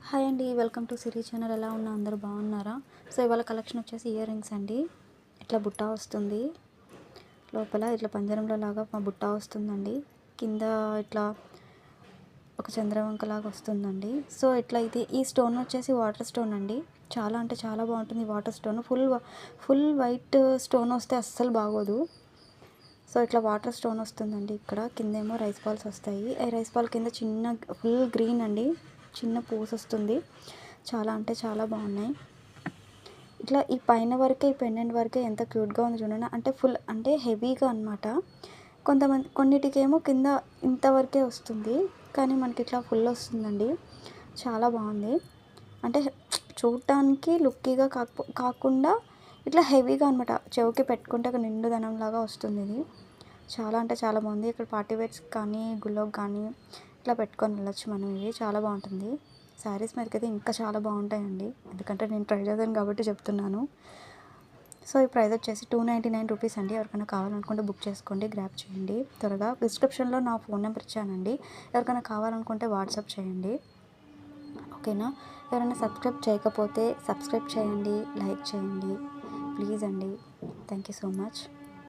Hi అండి, welcome to Siri channel. ఎలా ఉన్నా అందరూ బాగున్నారా? సో ఇవాళ కలెక్షన్ వచ్చేసి ఇయర్ రింగ్స్ అండి. ఇట్లా బుట్ట వస్తుంది, లోపల ఇట్లా పంజరంలో లాగా మా బుట్ట వస్తుందండి. కింద ఇట్లా ఒక చంద్రవంక లాగా వస్తుందండి. సో ఇట్లా ఇది ఈ స్టోన్ వచ్చేసి వాటర్ స్టోన్ అండి. చాలా అంటే చాలా బాగుంటుంది water stone. Full white stone వస్తే అస్సలు బాగోదు. సో ఇట్లా వాటర్ స్టోన్ వస్తుందండి. ఇక్కడ కిందేమో రైస్ బాల్స్ వస్తాయి. ఈ రైస్ బాల్ కింద చిన్న ఫుల్ గ్రీన్ అండి, చిన్న పూస్ వస్తుంది. చాలా అంటే చాలా బాగున్నాయి. ఇట్లా ఈ పైన వరకే, ఈ పెండెంట్ వరకే ఎంత క్యూట్గా ఉంది చూడండి. అంటే ఫుల్ అంటే హెవీగా అనమాట. కొన్నిటికేమో కింద ఇంతవరకే వస్తుంది, కానీ మనకి ఇట్లా ఫుల్ వస్తుందండి. చాలా బాగుంది. అంటే చూడటానికి లుక్కీగా కాకుండా ఇట్లా హెవీగా అనమాట. చెవికి పెట్టుకుంటే ఒక నిండుదనం లాగా వస్తుంది. ఇది చాలా అంటే చాలా బాగుంది. ఇక్కడ పార్టీ వేర్స్ కానీ గుళ్ళోకి కానీ ఇట్లా పెట్టుకొని వెళ్ళొచ్చు మనం. ఇవి చాలా బాగుంటుంది. శారీస్ మీదకి అయితే ఇంకా చాలా బాగుంటాయండి, ఎందుకంటే నేను ట్రై చేశాను కాబట్టి చెప్తున్నాను. సో ఈ ప్రైస్ వచ్చేసి 299 రూపీస్ అండి. ఎవరికైనా కావాలనుకుంటే బుక్ చేసుకోండి, గ్రాప్ చేయండి త్వరగా. డిస్క్రిప్షన్లో నా ఫోన్ నెంబర్ ఇచ్చానండి. ఎవరికైనా కావాలనుకుంటే వాట్సాప్ చేయండి, ఓకేనా? ఎవరైనా సబ్స్క్రైబ్ చేయకపోతే సబ్స్క్రైబ్ చేయండి, లైక్ చేయండి ప్లీజ్ అండి. Thank you so much.